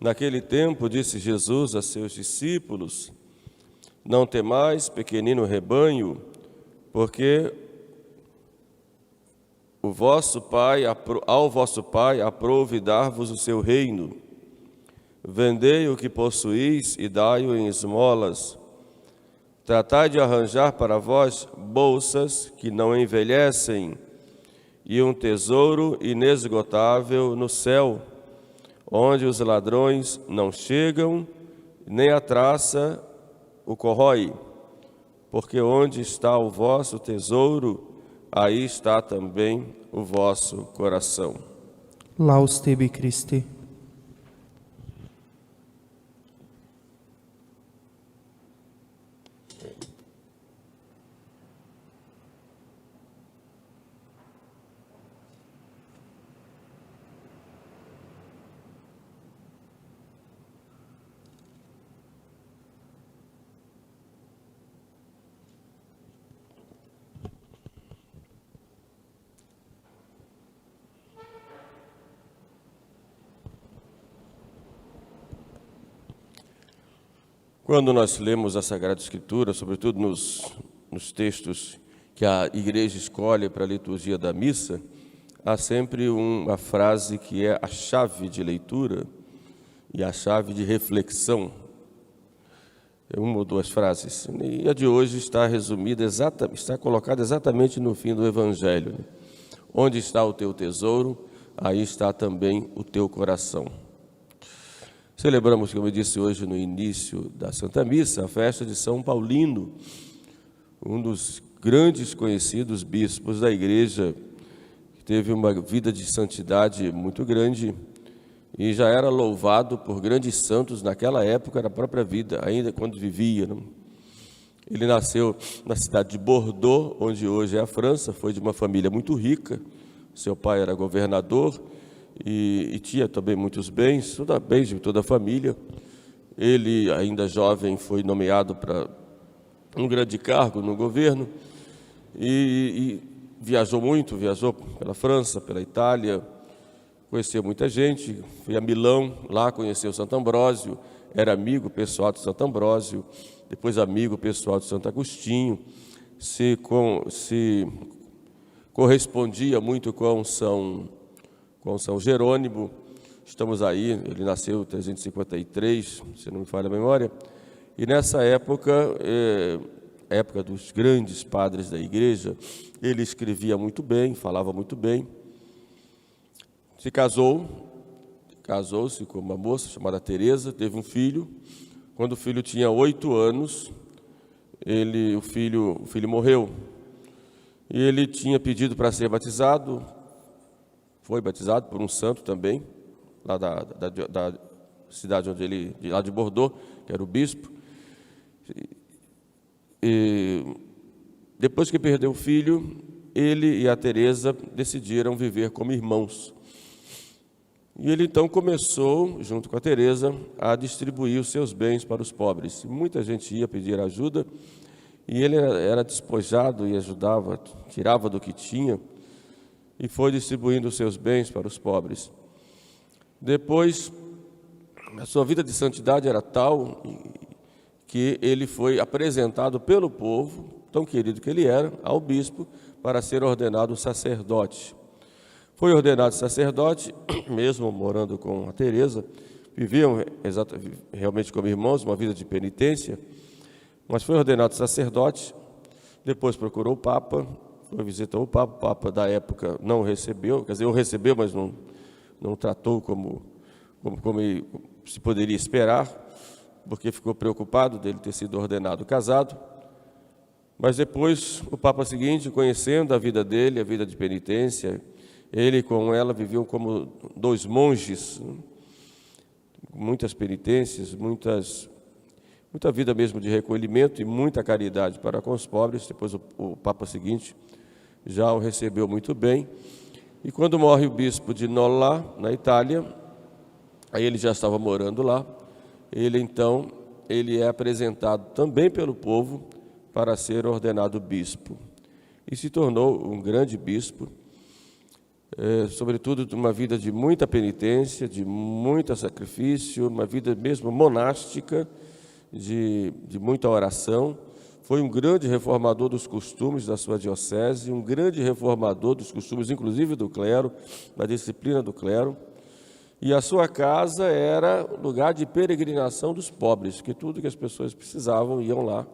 Naquele tempo, disse Jesus a seus discípulos: Não temais, pequenino rebanho, porque ao vosso Pai aprouve dar-vos o seu reino. Vendei o que possuís e dai-o em esmolas. Tratai de arranjar para vós bolsas que não envelhecem e um tesouro inesgotável no céu, onde os ladrões não chegam, nem a traça o corrói. Porque onde está o vosso tesouro, aí está também o vosso coração. Laus tibi, Christe. Quando nós lemos a Sagrada Escritura, sobretudo nos textos que a igreja escolhe para a liturgia da missa, há sempre uma frase que é a chave de leitura e a chave de reflexão. É uma ou duas frases. E a de hoje está resumida, está colocada exatamente no fim do Evangelho. Onde está o teu tesouro, aí está também o teu coração. Celebramos, como eu disse hoje no início da Santa Missa, a festa de São Paulino, um dos grandes conhecidos bispos da Igreja, que teve uma vida de santidade muito grande e já era louvado por grandes santos naquela época da própria vida, ainda quando vivia. Ele nasceu na cidade de Bordeaux, onde hoje é a França, foi de uma família muito rica, seu pai era governador, e tinha também muitos bens, bens de toda a família. Ele, ainda jovem, foi nomeado para um grande cargo no governo e viajou muito, viajou pela França, pela Itália, conheceu muita gente, foi a Milão, lá conheceu Santo Ambrósio, era amigo pessoal de Santo Ambrósio, depois amigo pessoal de Santo Agostinho, se correspondia muito com São Jerônimo. Estamos aí, ele nasceu em 353, se não me falha a memória, e nessa época, época dos grandes padres da igreja, ele escrevia muito bem, falava muito bem, se casou-se com uma moça chamada Teresa, teve um filho. Quando o filho tinha 8 anos, o filho morreu, e ele tinha pedido para ser batizado. Foi batizado por um santo também, lá da cidade lá de Bordeaux, que era o bispo. E depois que perdeu o filho, ele e a Teresa decidiram viver como irmãos. E ele então começou, junto com a Teresa, a distribuir os seus bens para os pobres. Muita gente ia pedir ajuda, e ele era despojado e ajudava, tirava do que tinha, e foi distribuindo os seus bens para os pobres. Depois, a sua vida de santidade era tal que ele foi apresentado pelo povo, tão querido que ele era, ao bispo, para ser ordenado sacerdote. Foi ordenado sacerdote, mesmo morando com a Teresa, viviam realmente como irmãos, uma vida de penitência, mas foi ordenado sacerdote, depois procurou o Papa, foi visitar o Papa da época não o recebeu, quer dizer, o recebeu, mas não tratou como se poderia esperar, porque ficou preocupado dele ter sido ordenado casado. Mas depois, o Papa seguinte, conhecendo a vida dele, a vida de penitência, ele com ela viviam como dois monges, muitas penitências, muita vida mesmo de recolhimento e muita caridade para com os pobres. Depois o Papa seguinte já o recebeu muito bem. E quando morre o bispo de Nola, na Itália, aí ele já estava morando lá, ele é apresentado também pelo povo para ser ordenado bispo. E se tornou um grande bispo. sobretudo de uma vida de muita penitência, de muito sacrifício, uma vida mesmo monástica, de muita oração. Foi um grande reformador dos costumes da sua diocese, um grande reformador dos costumes, inclusive do clero, da disciplina do clero. E a sua casa era lugar de peregrinação dos pobres, que tudo que as pessoas precisavam iam lá.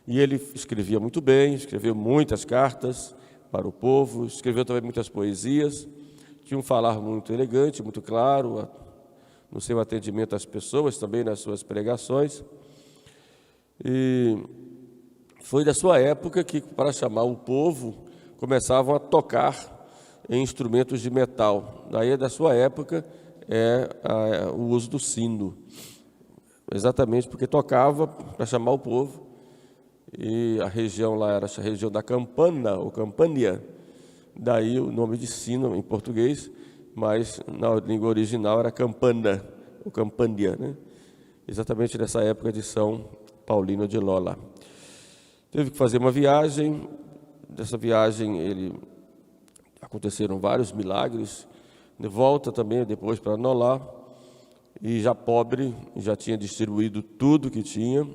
E ele escrevia muito bem, escreveu muitas cartas para o povo, escreveu também muitas poesias, tinha um falar muito elegante, muito claro, no seu atendimento às pessoas, também nas suas pregações. E foi da sua época que, para chamar o povo, começavam a tocar em instrumentos de metal. Daí, da sua época, o uso do sino, exatamente porque tocava para chamar o povo. E a região lá era a região da Campana, ou Campania, daí o nome de sino em português, mas na língua original era Campana, ou Campania, né? Exatamente nessa época de São Paulino de Nola. Teve que fazer uma viagem, dessa viagem aconteceram vários milagres, de volta também depois para Nola, e já pobre, já tinha distribuído tudo que tinha.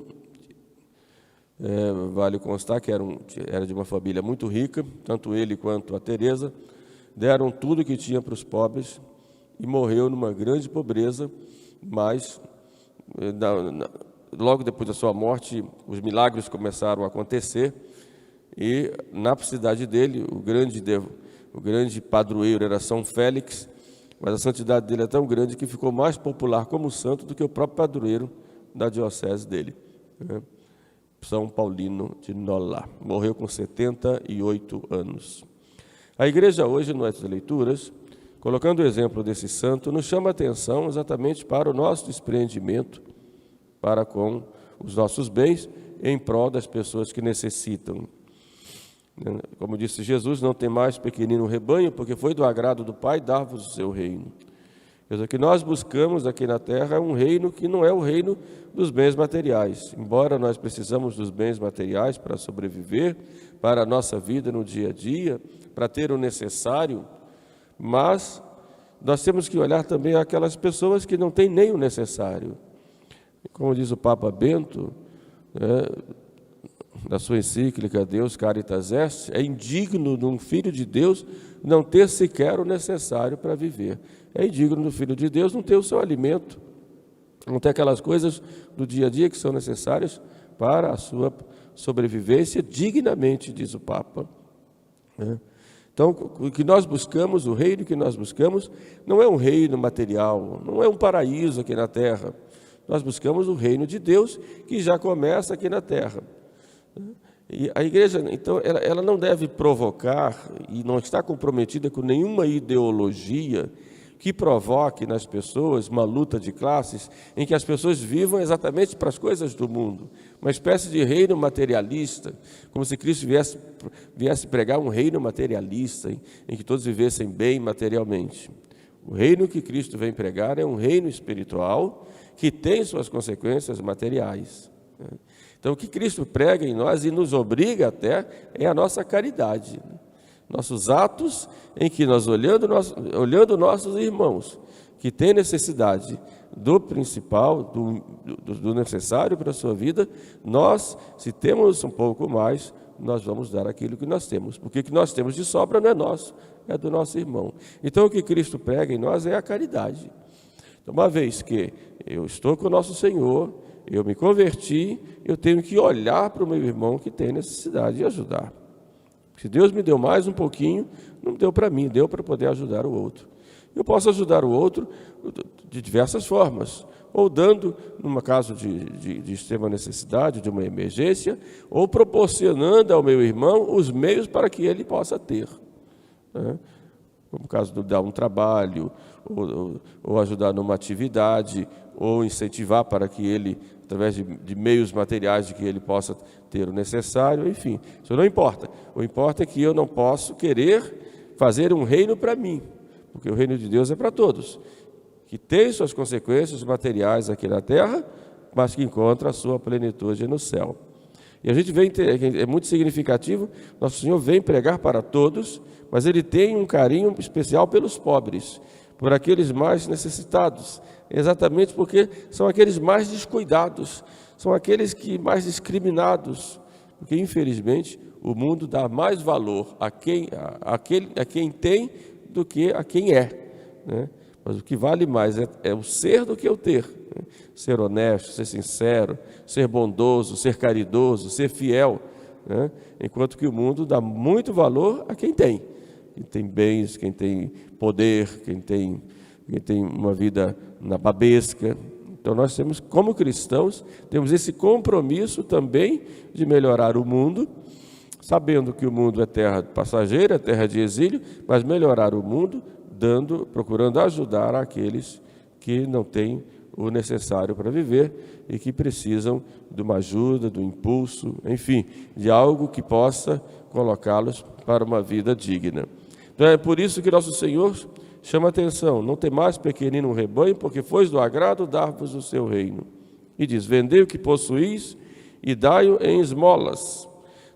Vale constar que era de uma família muito rica, tanto ele quanto a Teresa, deram tudo que tinha para os pobres e morreu numa grande pobreza, mas logo depois da sua morte os milagres começaram a acontecer e na cidade dele o grande padroeiro era São Félix, mas a santidade dele é tão grande que ficou mais popular como santo do que o próprio padroeiro da diocese dele, né? São Paulino de Nola, morreu com 78 anos. A igreja hoje, nas leituras, colocando o exemplo desse santo, nos chama a atenção exatamente para o nosso desprendimento para com os nossos bens em prol das pessoas que necessitam. Como disse Jesus, não tem mais pequenino rebanho, porque foi do agrado do Pai dar-vos o seu reino. O que nós buscamos aqui na terra é um reino que não é o reino dos bens materiais. Embora nós precisamos dos bens materiais para sobreviver, para a nossa vida no dia a dia, para ter o necessário, mas nós temos que olhar também aquelas pessoas que não têm nem o necessário. Como diz o Papa Bento, na sua encíclica Deus Caritas Est, é indigno de um filho de Deus não ter sequer o necessário para viver. É indigno do Filho de Deus não ter o seu alimento, não ter aquelas coisas do dia a dia que são necessárias para a sua sobrevivência dignamente, diz o Papa. Então, o que nós buscamos, o reino que nós buscamos, não é um reino material, não é um paraíso aqui na terra. Nós buscamos o reino de Deus que já começa aqui na terra. E a igreja, então, ela não deve provocar e não está comprometida com nenhuma ideologia que provoque nas pessoas uma luta de classes em que as pessoas vivam exatamente para as coisas do mundo, uma espécie de reino materialista, como se Cristo viesse pregar um reino materialista, em que todos vivessem bem materialmente. O reino que Cristo vem pregar é um reino espiritual que tem suas consequências materiais. Então, o que Cristo prega em nós e nos obriga até é a nossa caridade. Nossos atos em que nós, olhando nossos irmãos que têm necessidade do principal, do necessário para a sua vida, nós, se temos um pouco mais, nós vamos dar aquilo que nós temos, porque o que nós temos de sobra não é nosso, é do nosso irmão. Então, o que Cristo prega em nós é a caridade. Então, uma vez que eu estou com o nosso Senhor, eu me converti, eu tenho que olhar para o meu irmão que tem necessidade de ajudar. Se Deus me deu mais um pouquinho, não deu para mim, deu para poder ajudar o outro. Eu posso ajudar o outro de diversas formas, ou dando, num caso de extrema necessidade, de uma emergência, ou proporcionando ao meu irmão os meios para que ele possa ter. Como o caso de dar um trabalho, ou ajudar numa atividade, ou incentivar para que ele, através de meios materiais, de que ele possa ter o necessário, enfim, isso não importa. O importa é que eu não posso querer fazer um reino para mim, porque o reino de Deus é para todos, que tem suas consequências materiais aqui na terra, mas que encontra a sua plenitude no céu. E a gente vem, é muito significativo, Nosso Senhor vem pregar para todos, mas Ele tem um carinho especial pelos pobres, por aqueles mais necessitados, exatamente porque são aqueles mais descuidados, são aqueles que mais discriminados, porque infelizmente o mundo dá mais valor a quem tem do que a quem é, né? Mas o que vale mais é o ser do que o ter, né? Ser honesto, ser sincero, ser bondoso, ser caridoso, ser fiel, né? Enquanto que o mundo dá muito valor a quem tem bens, quem tem poder, quem tem uma vida nababesca. Então nós temos, como cristãos, temos esse compromisso também de melhorar o mundo, sabendo que o mundo é terra passageira, é terra de exílio, mas melhorar o mundo procurando ajudar aqueles que não têm o necessário para viver e que precisam de uma ajuda, do impulso, enfim, de algo que possa colocá-los para uma vida digna. Então é por isso que nosso Senhor chama atenção: não temais, pequenino, um rebanho, porque foi do agrado dar-vos o seu reino. E diz: vendei o que possuís e dai-o em esmolas.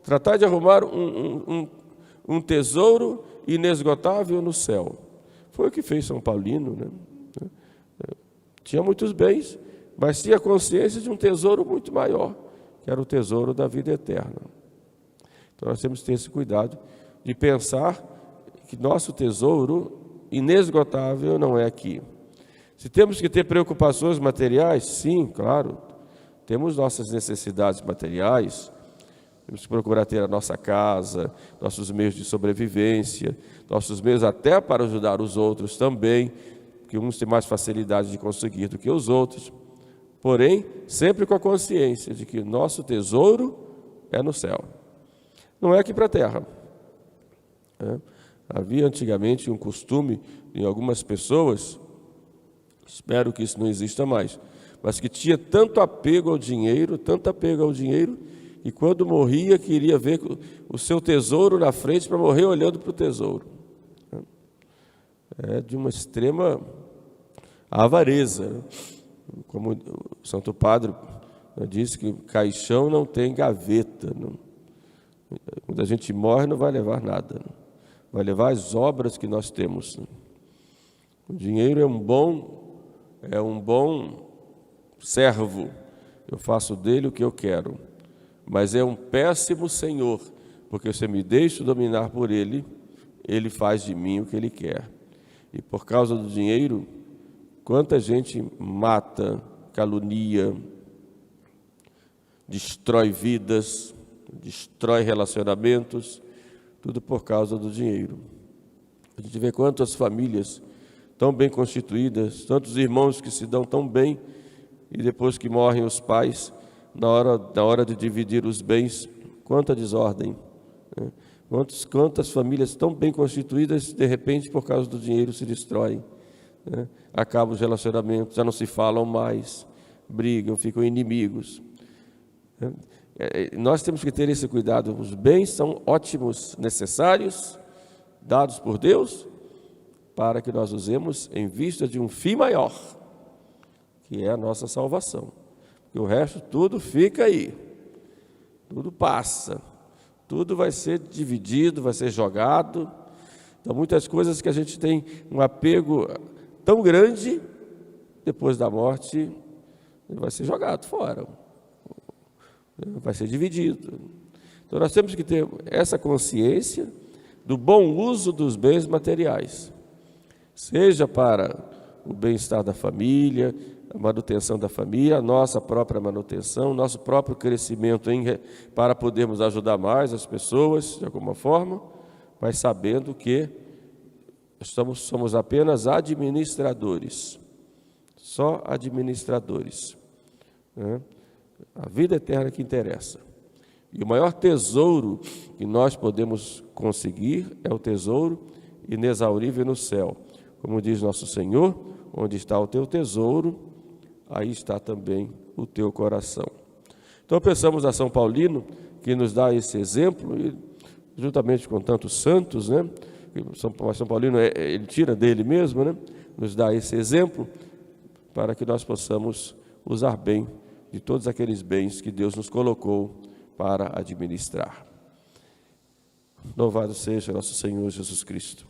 Tratai de arrumar um tesouro inesgotável no céu. Foi o que fez São Paulino, né? Tinha muitos bens, mas tinha consciência de um tesouro muito maior, que era o tesouro da vida eterna. Então nós temos que ter esse cuidado de pensar que nosso tesouro inesgotável não é aqui. Se temos que ter preocupações materiais, sim, claro, temos nossas necessidades materiais, temos que procurar ter a nossa casa, nossos meios de sobrevivência, nossos meios até para ajudar os outros também, porque uns têm mais facilidade de conseguir do que os outros, porém, sempre com a consciência de que nosso tesouro é no céu, não é aqui para a terra. Havia antigamente um costume em algumas pessoas, espero que isso não exista mais, mas que tinha tanto apego ao dinheiro, e quando morria queria ver o seu tesouro na frente para morrer olhando para o tesouro. É de uma extrema avareza, né? Como o Santo Padre disse que caixão não tem gaveta, não. Quando a gente morre não vai levar nada, não. Vai levar as obras que nós temos. O dinheiro é um bom servo, eu faço dele o que eu quero, mas é um péssimo senhor, porque se eu me deixo dominar por ele, ele faz de mim o que ele quer. E por causa do dinheiro, quanta gente mata, calunia, destrói vidas, destrói relacionamentos, tudo por causa do dinheiro. A gente vê quantas famílias tão bem constituídas, tantos irmãos que se dão tão bem, e depois que morrem os pais, na hora de dividir os bens, quanta desordem, né? Quantas famílias tão bem constituídas, de repente, por causa do dinheiro, se destroem, né? Acabam os relacionamentos, já não se falam mais, brigam, ficam inimigos. Nós temos que ter esse cuidado. Os bens são ótimos, necessários, dados por Deus, para que nós usemos em vista de um fim maior, que é a nossa salvação. Porque o resto tudo fica aí, tudo passa, tudo vai ser dividido, vai ser jogado. Então, muitas coisas que a gente tem um apego tão grande, depois da morte, vai ser jogado fora, vai ser dividido. Então, nós temos que ter essa consciência do bom uso dos bens materiais, seja para o bem-estar da família, a manutenção da família, a nossa própria manutenção, nosso próprio crescimento para podermos ajudar mais as pessoas, de alguma forma, mas sabendo que somos apenas administradores, só administradores, né? A vida eterna que interessa. E o maior tesouro que nós podemos conseguir é o tesouro inexaurível no céu. Como diz nosso Senhor, onde está o teu tesouro, aí está também o teu coração. Então pensamos a São Paulino, que nos dá esse exemplo, e, juntamente com tantos santos, né? São Paulino, ele tira dele mesmo, né? Nos dá esse exemplo, para que nós possamos usar bem de todos aqueles bens que Deus nos colocou para administrar. Louvado seja nosso Senhor Jesus Cristo.